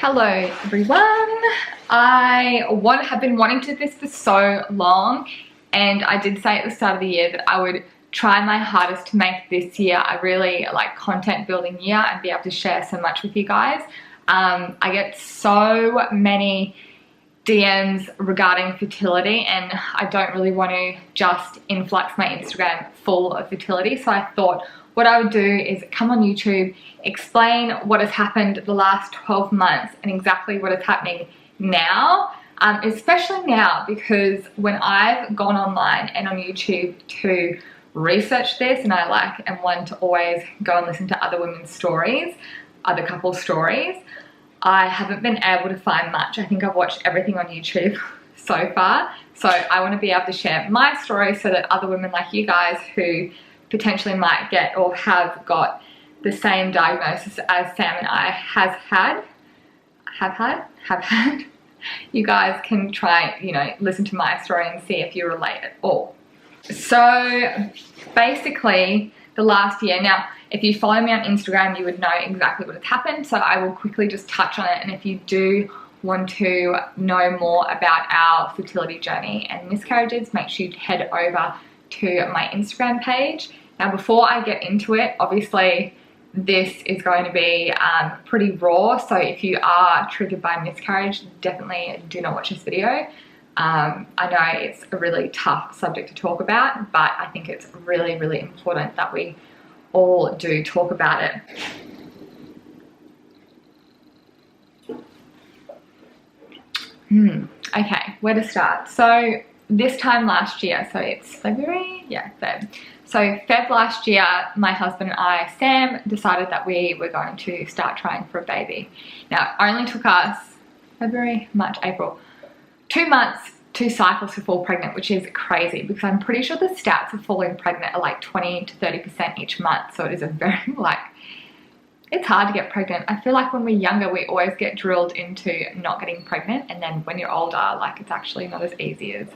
Hello everyone. I have been wanting to do this for so long, and I did say at the start of the year that I would try my hardest to make this year a really content building year and be able to share so much with you guys. I get so many DMs regarding fertility, and I don't really want to just influx my Instagram full of fertility, so I thought what I would do is come on YouTube, explain what has happened the last 12 months and exactly what is happening now, especially now, because when I've gone online and on YouTube to research this, and I am one to always go and listen to other women's stories, other couples' stories, I haven't been able to find much. I think I've watched everything on YouTube so far, so I want to be able to share my story so that other women like you guys who potentially might get or have got the same diagnosis as Sam and I have had, you guys can try, listen to my story and see if you relate at all. So basically the last year, now if you follow me on Instagram, you would know exactly what has happened, so I will quickly just touch on it. And if you do want to know more about our fertility journey and miscarriages, make sure you head over to my Instagram page. Now before I get into it, obviously this is going to be pretty raw, so if you are triggered by miscarriage, definitely do not watch this video. I know it's a really tough subject to talk about, but I think it's really, really important that we all do talk about it. Okay, where to start? So this time last year, so it's February? Yeah, Feb. So Feb last year, my husband and I, Sam, decided that we were going to start trying for a baby. Now, it only took us February, March, April, 2 months, 2 cycles to fall pregnant, which is crazy because I'm pretty sure the stats of falling pregnant are like 20 to 30% each month. So it is a very it's hard to get pregnant. I feel like when we're younger, we always get drilled into not getting pregnant. And then when you're older, it's actually not as easy as,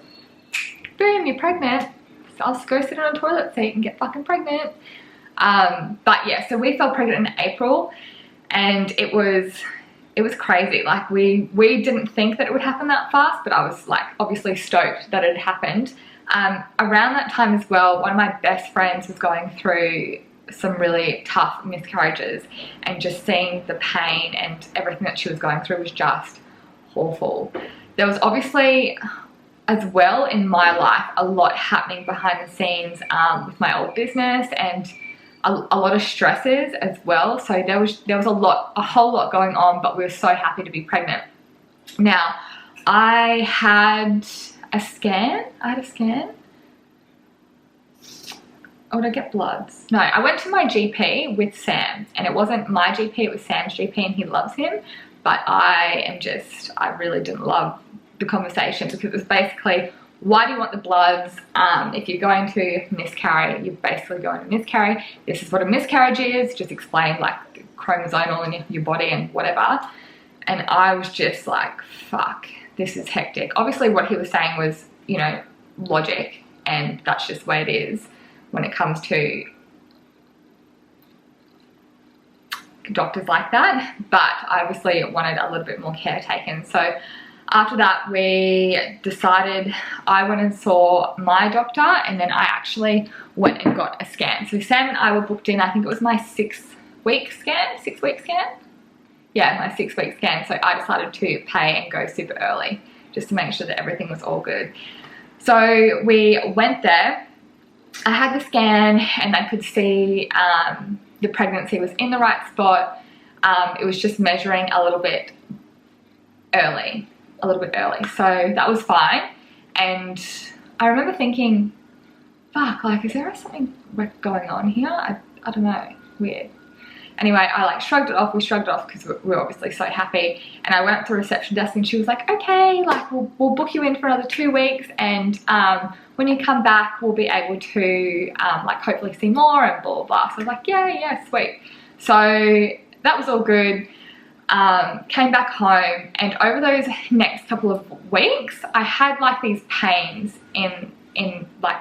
boom, you're pregnant. So I'll just go sit on a toilet seat and get fucking pregnant. But yeah, so we fell pregnant in April, and it was crazy. We didn't think that it would happen that fast, but I was obviously stoked that it had happened. Around that time as well, one of my best friends was going through some really tough miscarriages, and just seeing the pain and everything that she was going through was just awful. There was obviously as well in my life a lot happening behind the scenes with my old business, and a lot of stresses as well. So there was a whole lot going on, but we were so happy to be pregnant. Now I had a scan. Oh, did I get bloods? No, I went to my GP with Sam, and it wasn't my GP, it was Sam's GP, and he loves him. But I really didn't love the conversation, because it was basically, why do you want the bloods? If you're going to miscarry, you're basically going to miscarry. This is what a miscarriage is. Just explain chromosomal in your body and whatever. And I was just like, fuck, this is hectic. Obviously what he was saying was, logic, and that's just the way it is when it comes to doctors like that. But I obviously wanted a little bit more care taken. So after that, we decided I went and saw my doctor, and then I actually went and got a scan. So Sam and I were booked in, I think it was my 6-week scan? Yeah, my 6-week scan. So I decided to pay and go super early just to make sure that everything was all good. So we went there. I had the scan, and I could see the pregnancy was in the right spot. It was just measuring a little bit early. So that was fine. And I remember thinking, fuck, is there something going on here? I don't know, weird. Anyway, I shrugged it off. We shrugged it off because we were obviously so happy. And I went up to the reception desk, and she was like, okay, we'll book you in for another 2 weeks. And when you come back, we'll be able to hopefully see more and blah, blah, blah. So I was like, yeah, sweet. So that was all good. Came back home, and over those next couple of weeks, I had these pains in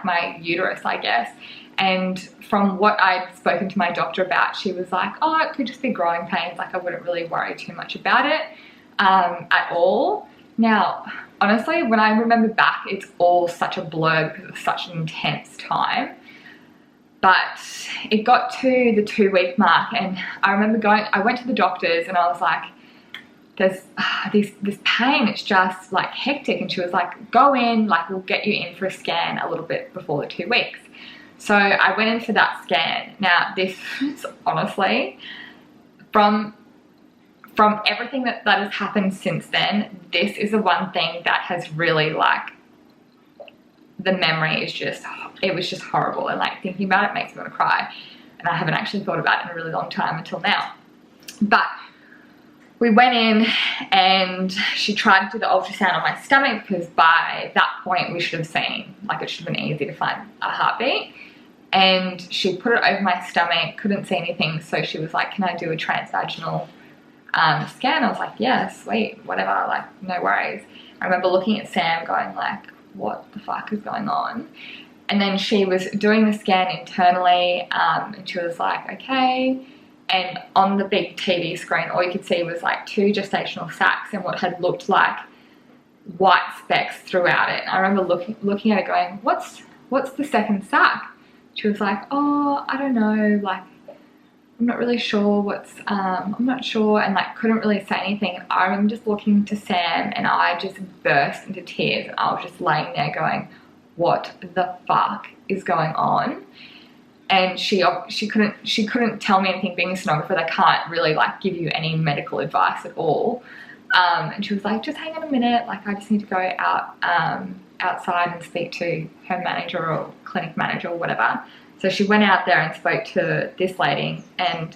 my uterus, I guess. And from what I'd spoken to my doctor about, she was like, oh, it could just be growing pains. I wouldn't really worry too much about it. at all. Now, honestly, when I remember back, it's all such a blur because it was such an intense time. But it got to the 2-week mark, and I remember I went to the doctors and I was like, there's this pain, it's just like hectic. And she was like, go in, like we'll get you in for a scan a little bit before the 2 weeks. So I went in for that scan. Now, this is honestly, from everything that has happened since then, this is the one thing that has really, like, the memory is just, it was just horrible. And like thinking about it makes me want to cry. And I haven't actually thought about it in a really long time until now. But we went in and she tried to do the ultrasound on my stomach, because by that point we should have seen, like it should have been easy to find a heartbeat. And she put it over my stomach, couldn't see anything. So she was like, can I do a transvaginal scan? I was like, yeah, sweet, whatever, like no worries. I remember looking at Sam going like, what the fuck is going on? And then she was doing the scan internally, and she was like, okay. And on the big TV screen, all you could see was like 2 gestational sacs and what had looked like white specks throughout it. And I remember looking at it going, what's the second sac? She was like, oh, I don't know, like I'm not really sure I'm not sure, and like couldn't really say anything. And I remember just looking to Sam and I just burst into tears, and I was just laying there going, what the fuck is going on? And she couldn't tell me anything. Being a sonographer, they can't really like give you any medical advice at all. And she was like, just hang on a minute, like I just need to go outside and speak to her manager or clinic manager or whatever. So she went out there and spoke to this lady, and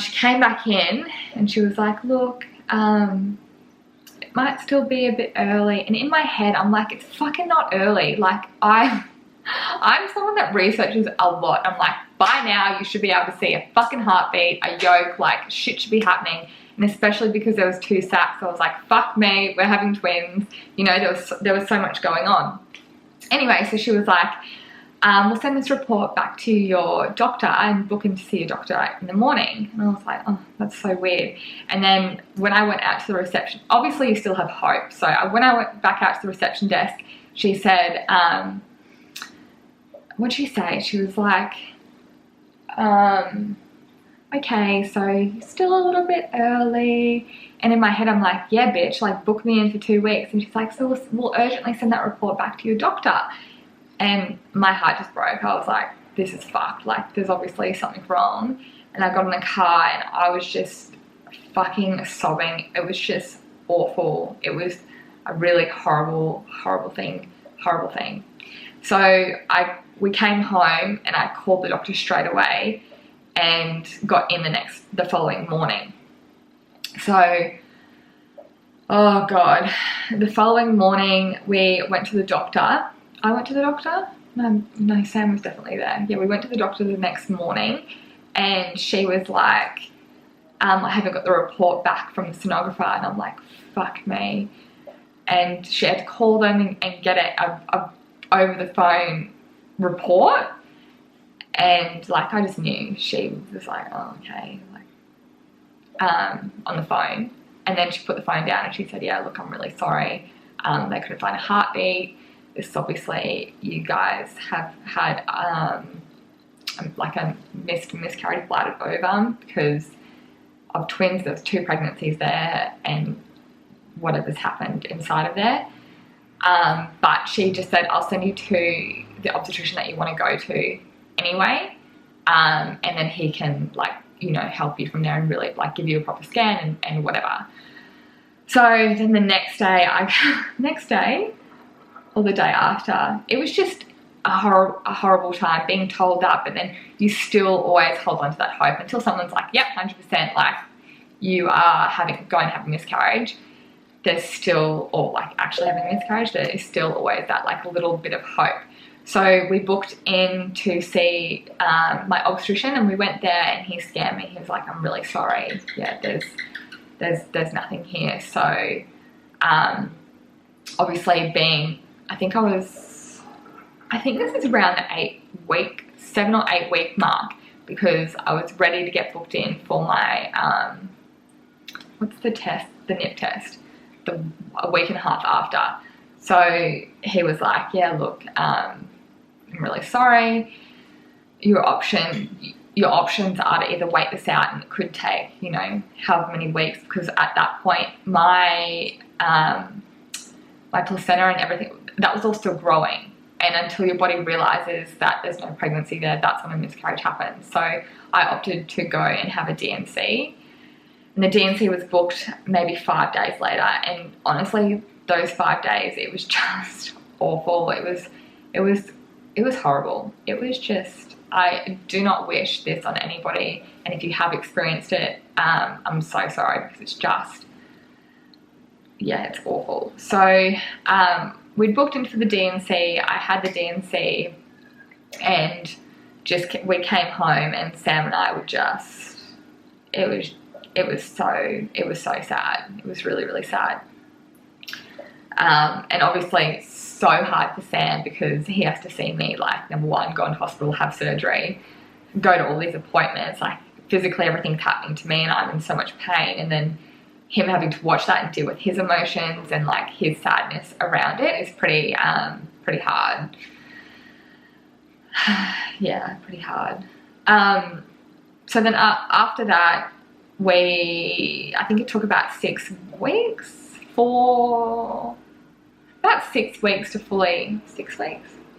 she came back in and she was like, look, it might still be a bit early. And in my head, I'm like, it's fucking not early. Like I'm someone that researches a lot. I'm like, by now you should be able to see a fucking heartbeat, a yolk, like shit should be happening. And especially because there was 2 sacs, I was like, fuck me, we're having twins. You know, there was so much going on. Anyway, so she was like, we'll send this report back to your doctor and book him to see your doctor in the morning. And I was like, oh, that's so weird. And then when I went out to the reception, obviously you still have hope. So when I went back out to the reception desk, she said, what'd she say? She was like, okay, so still a little bit early. And in my head, I'm like, yeah, bitch, like book me in for 2 weeks. And she's like, so we'll urgently send that report back to your doctor. And my heart just broke. I was like, this is fucked. Like, there's obviously something wrong. And I got in the car and I was just fucking sobbing. It was just awful. It was a really horrible thing. So we came home and I called the doctor straight away and got in the following morning. So, oh God, the following morning we went to the doctor. I went to the doctor? No, Sam was definitely there. Yeah, we went to the doctor the next morning and she was like, I haven't got the report back from the sonographer. And I'm like, fuck me. And she had to call them and get a over the phone report. And like, I just knew she was like, oh, okay, like, on the phone. And then she put the phone down and she said, yeah, look, I'm really sorry. They couldn't find a heartbeat. This is obviously, you guys have had like a miscarriage of bladder ovum because of twins. There was 2 pregnancies there and whatever's happened inside of there. But she just said, I'll send you to the obstetrician that you want to go to anyway. And then he can, like, you know, help you from there and really like give you a proper scan and whatever. So then the next day, or the day after, it was just a horrible time being told that, but then you still always hold on to that hope until someone's like, yep, 100%, like you are going to have a miscarriage. There's still, or like actually having a miscarriage, there is still always that like a little bit of hope. So we booked in to see my obstetrician and we went there and he scanned me. He was like, I'm really sorry. Yeah, there's nothing here. So obviously being, I think this is around the 7 or 8 week mark, because I was ready to get booked in for my what's the test, the nip test, a week and a half after. So he was like, yeah, look, I'm really sorry. Your options are to either wait this out, and it could take, you know, however many weeks, because at that point my my placenta and everything, that was all still growing. And until your body realizes that there's no pregnancy there, that's when a miscarriage happens. So I opted to go and have a D&C. And the D&C was booked maybe 5 days later. And honestly, those 5 days, it was just awful. It was horrible. It was just, I do not wish this on anybody. And if you have experienced it, I'm so sorry, because it's just, yeah, it's awful. So we'd booked into the D&C. I had the D&C, and we came home, and Sam and I were just, it was so sad. It was really, really sad. And obviously so hard for Sam, because he has to see me, like, number one, go into hospital, have surgery, go to all these appointments, like physically everything's happening to me and I'm in so much pain, and then him having to watch that and deal with his emotions and like his sadness around it is pretty hard. Yeah, pretty hard. So then after that, I think it took about 6 weeks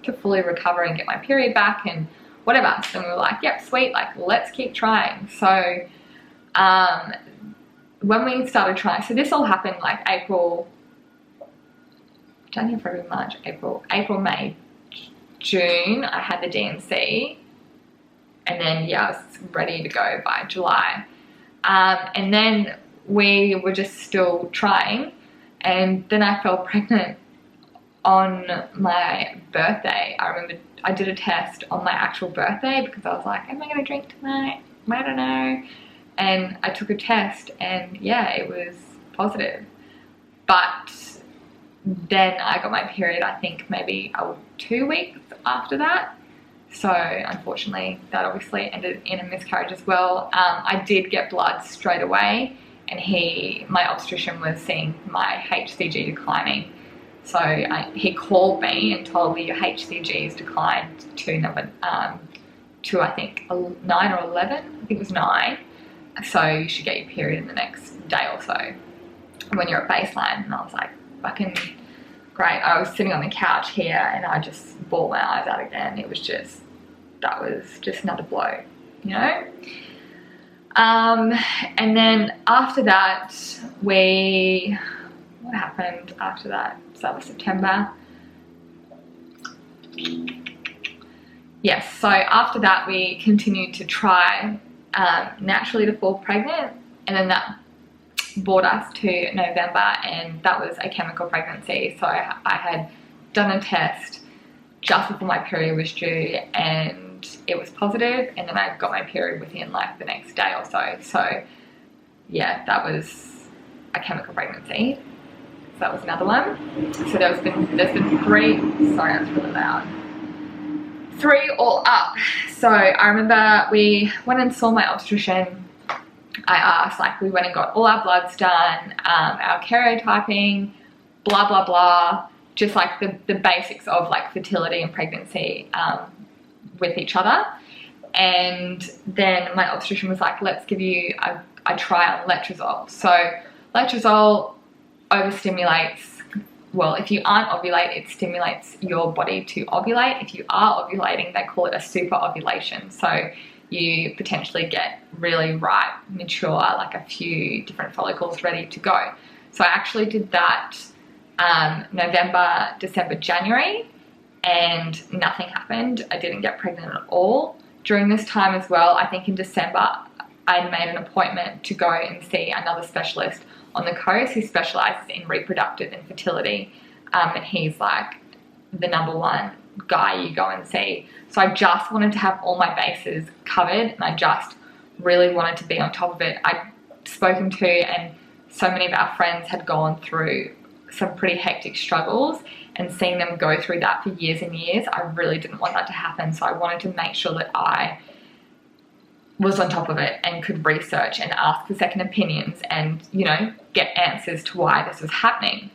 to fully recover and get my period back and whatever. So we were like, yep, sweet, like, let's keep trying. So when we started trying, so this all happened like January, February, March, April, May, June, I had the D&C, and then, yeah, I was ready to go by July. And then we were just still trying, and then I fell pregnant on my birthday. I remember I did a test on my actual birthday, because I was like, am I going to drink tonight? I don't know. And I took a test, and yeah, it was positive. But then I got my period, I think maybe 2 weeks after that. So unfortunately, that obviously ended in a miscarriage as well. I did get blood straight away, and my obstetrician was seeing my HCG declining. So he called me and told me, your HCG is declined to I think 9 or 11. I think it was 9. So you should get your period in the next day or so when you're at baseline. And I was like, fucking great. I was sitting on the couch here, and I just bawled my eyes out again. It was just, that was just another blow, you know? And then after that, what happened after that? So that was September. Yes, so after that, we continued to try naturally to fall pregnant, and then that brought us to November, and that was a chemical pregnancy. So I had done a test just before my period was due, and it was positive, and then I got my period within like the next day or so. So yeah, that was a chemical pregnancy. So that was another one. So there's been 3. Sorry, that's really loud. 3 all up. So I remember we went and saw my obstetrician. I asked, like, we went and got all our bloods done, our karyotyping, blah, blah, blah, just like the basics of like fertility and pregnancy with each other. And then my obstetrician was like, let's give you a try on letrozole. So letrozole overstimulates, well, if you aren't ovulate, it stimulates your body to ovulate. If you are ovulating, they call it a super ovulation. So you potentially get really ripe, mature, like a few different follicles ready to go. So I actually did that November, December, January, and nothing happened. I didn't get pregnant at all. During this time as well, I think in December, I made an appointment to go and see another specialist on the coast who specializes in reproductive and fertility, and he's like the #1 guy you go and see. So I just wanted to have all my bases covered, and I just really wanted to be on top of it. I'd spoken to, and so many of our friends had gone through some pretty hectic struggles, and seeing them go through that for years and years, I really didn't want that to happen. So I wanted to make sure that I was on top of it and could research and ask for second opinions and, you know, get answers to why this was happening.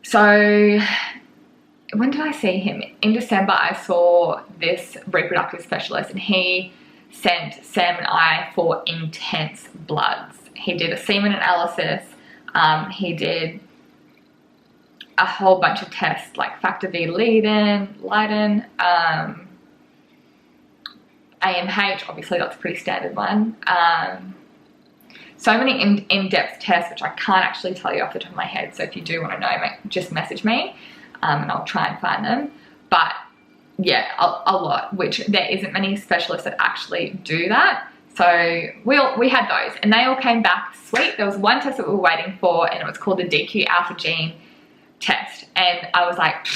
So when did I see him? In December, I saw this reproductive specialist, and he sent Sam and I for intense bloods. He did a semen analysis. He did a whole bunch of tests like factor V Leiden, AMH, obviously that's a pretty standard one. So many in-depth tests, which I can't actually tell you off the top of my head. So if you do want to know, just message me, and I'll try and find them. But yeah, a lot, which there isn't many specialists that actually do that. So we had those, and they all came back sweet. There was one test that we were waiting for, and it was called the DQ alpha gene test. And I was like,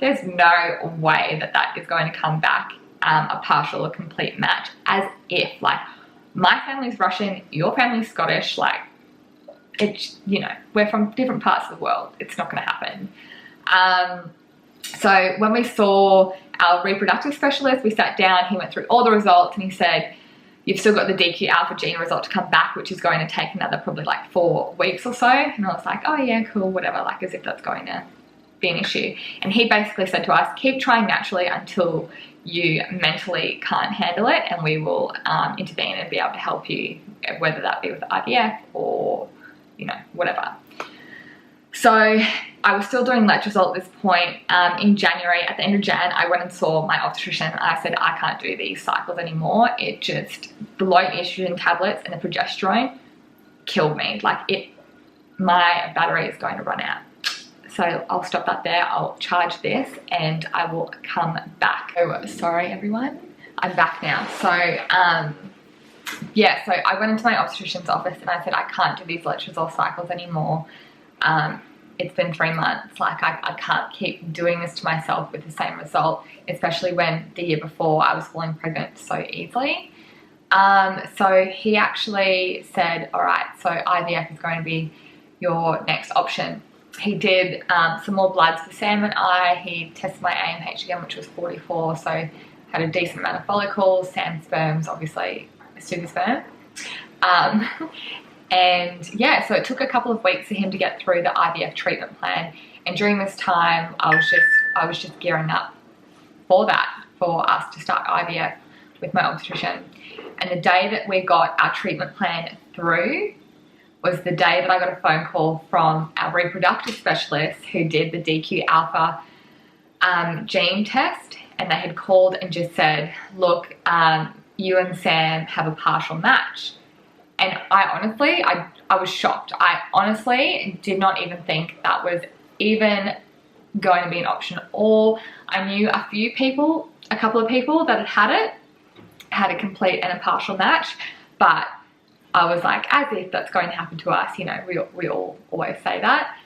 there's no way that that is going to come back a partial or complete match, as if, like, my family's Russian, your family's Scottish, like, it's, you know, we're from different parts of the world. It's not going to happen. So when we saw our reproductive specialist, we sat down, he went through all the results, and he said, you've still got the DQ alpha gene result to come back, which is going to take another probably like 4 weeks or so. And I was like, oh yeah, cool, whatever, like, as if that's going to be an issue. And he basically said to us, keep trying naturally until you mentally can't handle it, and we will intervene and be able to help you, whether that be with IVF or, you know, whatever. So I was still doing letrozole at this point. In January, at the end of Jan, I went and saw my obstetrician. I said, I can't do these cycles anymore. It just, the low estrogen tablets and the progesterone killed me. Like, my battery is going to run out. So I'll stop that there. I'll charge this and I will come back. Oh, sorry everyone, I'm back now. So yeah, so I went into my obstetrician's office and I said, I can't do these letrozole cycles anymore. It's been 3 months. Like, I can't keep doing this to myself with the same result, especially when the year before I was falling pregnant so easily. So he actually said, all right, so IVF is going to be your next option. He did some more bloods for Sam and I. He tested my AMH again, which was 44, so had a decent amount of follicles. Sam's sperm's obviously a super sperm. And yeah, so it took a couple of weeks for him to get through the IVF treatment plan. And during this time, I was just gearing up for that, for us to start IVF with my obstetrician. And the day that we got our treatment plan through was the day that I got a phone call from our reproductive specialist who did the DQ alpha gene test, and they had called and just said, look, you and Sam have a partial match. And I honestly, I was shocked. I honestly did not even think that was even going to be an option. Or I knew a couple of people that had a complete and a partial match, but I was like, as if that's going to happen to us, you know, we all always say that.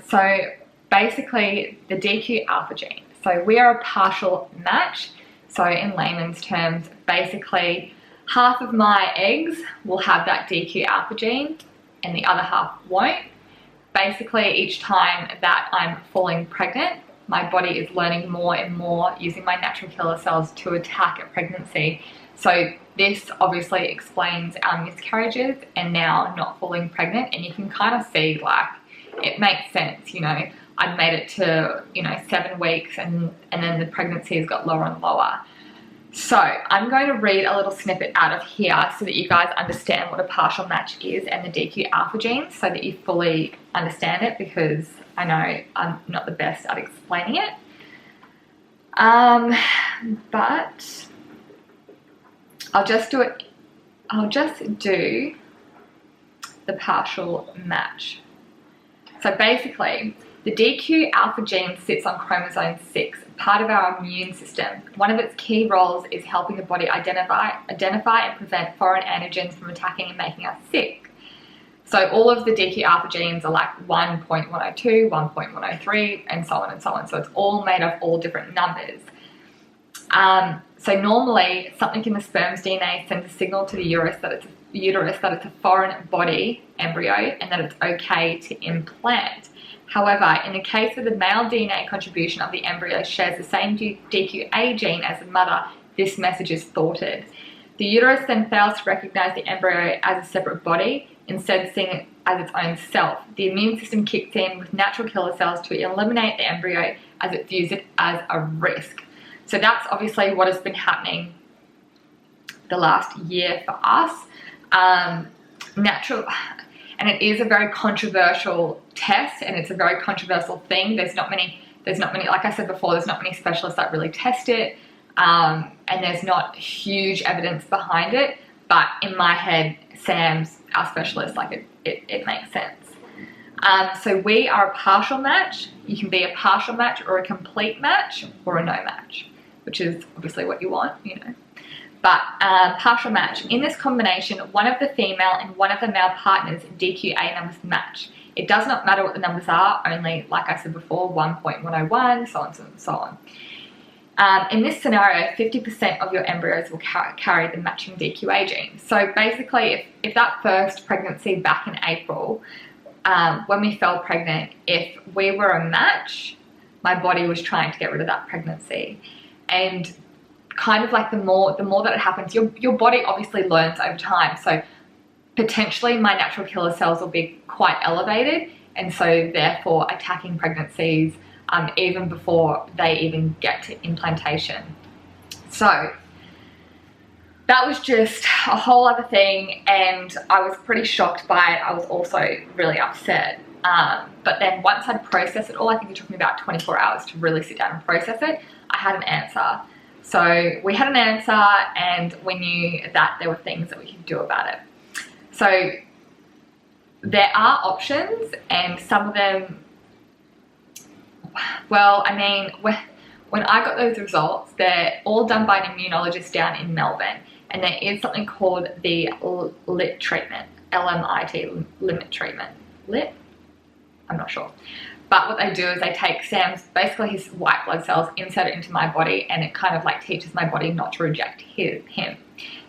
So basically the DQ alpha gene. So we are a partial match. So in layman's terms, basically half of my eggs will have that DQ alpha gene and the other half won't. Basically each time that I'm falling pregnant, my body is learning more and more using my natural killer cells to attack a pregnancy. So this obviously explains our miscarriages and now not falling pregnant. And you can kind of see, like, it makes sense, you know. I'd made it to, you know, 7 weeks and then the pregnancy has got lower and lower. So I'm going to read a little snippet out of here so that you guys understand what a partial match is and the DQ alpha gene, so that you fully understand it, because I know I'm not the best at explaining it. But I'll just do the partial match. So basically, the DQ alpha gene sits on chromosome 6, part of our immune system. One of its key roles is helping the body identify and prevent foreign antigens from attacking and making us sick. So all of the DQ alpha genes are like 1.102, 1.103, and so on and so on. So it's all made of all different numbers. So normally something in the sperm's DNA sends a signal to the uterus that it's a foreign body embryo and that it's okay to implant. However, in the case of the male DNA contribution of the embryo shares the same DQA gene as the mother, this message is thwarted. The uterus then fails to recognize the embryo as a separate body, instead seeing it as its own self. The immune system kicks in with natural killer cells to eliminate the embryo as it views it as a risk. So that's obviously what has been happening the last year for us. And it is a very controversial test, and it's a very controversial thing. There's not many, like I said before, there's not many specialists that really test it, and there's not huge evidence behind it. But in my head, Sam's our specialist, like it makes sense. So we are a partial match. You can be a partial match or a complete match or a no match, which is obviously what you want, you know. But partial match. In this combination, one of the female and one of the male partners' DQA numbers match. It does not matter what the numbers are, only, like I said before, 1.101, so on and so on. In this scenario, 50% of your embryos will carry the matching DQA gene. So basically, if that first pregnancy back in April, when we fell pregnant, if we were a match, my body was trying to get rid of that pregnancy. And kind of like the more that it happens, your body obviously learns over time. So potentially my natural killer cells will be quite elevated, and so therefore attacking pregnancies even before they even get to implantation. So that was just a whole other thing, and I was pretty shocked by it. I was also really upset. But then once I'd processed it all, I think it took me about 24 hours to really sit down and process it, I had an answer. So we had an answer, and we knew that there were things that we could do about it. So there are options, and some of them, well, I mean, when I got those results, they're all done by an immunologist down in Melbourne, and there is something called the LIT treatment, LMIT, limit treatment. LIT? I'm not sure. But what they do is they take Sam's, basically his white blood cells, insert it into my body, and it kind of like teaches my body not to reject him.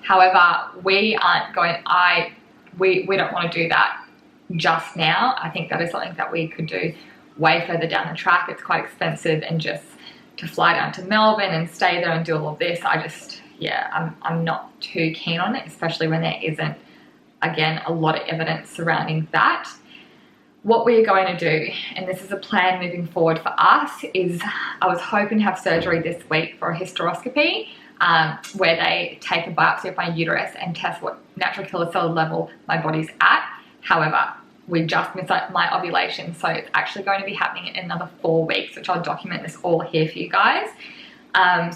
However, we aren't going, we don't want to do that just now. I think that is something that we could do way further down the track. It's quite expensive, and just to fly down to Melbourne and stay there and do all of this, I'm not too keen on it, especially when there isn't, again, a lot of evidence surrounding that. What we're going to do, and this is a plan moving forward for us, is I was hoping to have surgery this week for a hysteroscopy, where they take a biopsy of my uterus and test what natural killer cell level my body's at. However, we just missed my ovulation, so it's actually going to be happening in another 4 weeks, which I'll document this all here for you guys.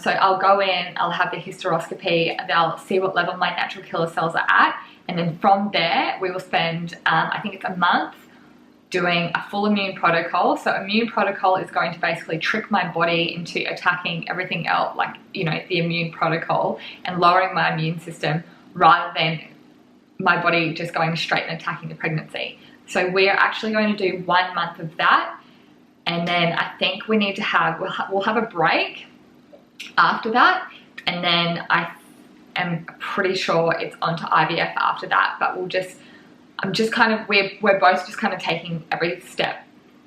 So I'll go in, I'll have the hysteroscopy, they'll see what level my natural killer cells are at, and then from there we will spend, I think it's a month, doing a full immune protocol. So immune protocol is going to basically trick my body into attacking everything else, like, you know, the immune protocol, and lowering my immune system rather than my body just going straight and attacking the pregnancy. So we're actually going to do 1 month of that, and then I think we need to have, we'll have a break after that, and then I am pretty sure it's onto IVF after that. But we're both just kind of taking every step,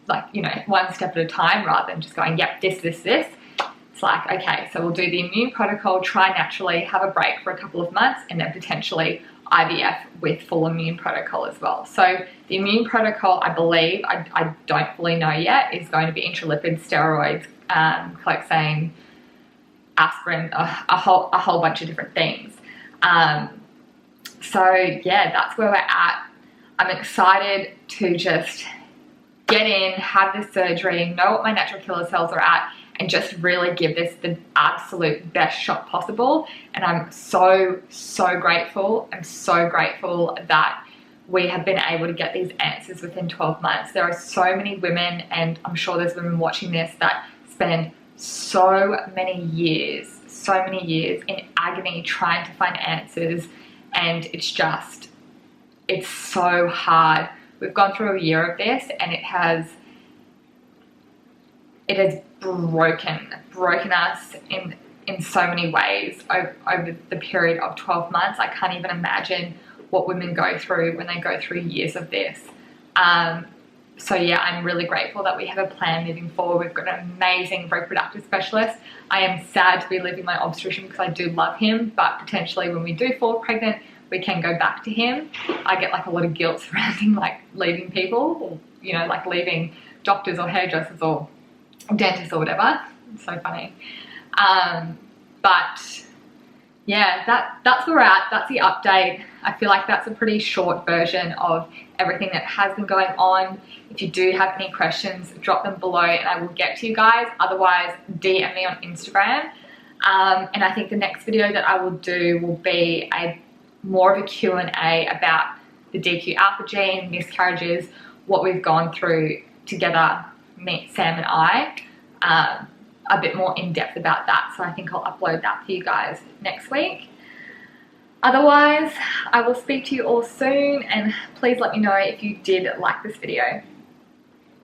like, you know, 1 step at a time, rather than just going, yep, this. It's like, okay, so we'll do the immune protocol, try naturally, have a break for a couple of months, and then potentially IVF with full immune protocol as well. So the immune protocol, I believe, I don't fully know yet, is going to be intralipid, steroids, cloxane, aspirin, a whole bunch of different things. So yeah, that's where we're at. I'm excited to just get in, have this surgery, know what my natural killer cells are at, and just really give this the absolute best shot possible. And I'm so grateful. I'm so grateful that we have been able to get these answers within 12 months. There are so many women, and I'm sure there's women watching this, that spend so many years in agony trying to find answers, and it's so hard. We've gone through a year of this, and it has broken us in so many ways over the period of 12 months. I can't even imagine what women go through when they go through years of this. So yeah, I'm really grateful that we have a plan moving forward. We've got an amazing reproductive specialist. I am sad to be leaving my obstetrician because I do love him, but potentially when we do fall pregnant, we can go back to him. I get like a lot of guilt surrounding like leaving people, or, you know, like leaving doctors or hairdressers or dentists or whatever. It's so funny. But yeah, that's where we're at. That's the update. I feel like that's a pretty short version of everything that has been going on. If you do have any questions, drop them below and I will get to you guys. Otherwise, DM me on Instagram. And I think the next video that I will do will be more of a Q&A about the DQ alpha gene, miscarriages, what we've gone through together, me, Sam and I. A bit more in depth about that. So I think I'll upload that for you guys next week. Otherwise, I will speak to you all soon, and please let me know if you did like this video.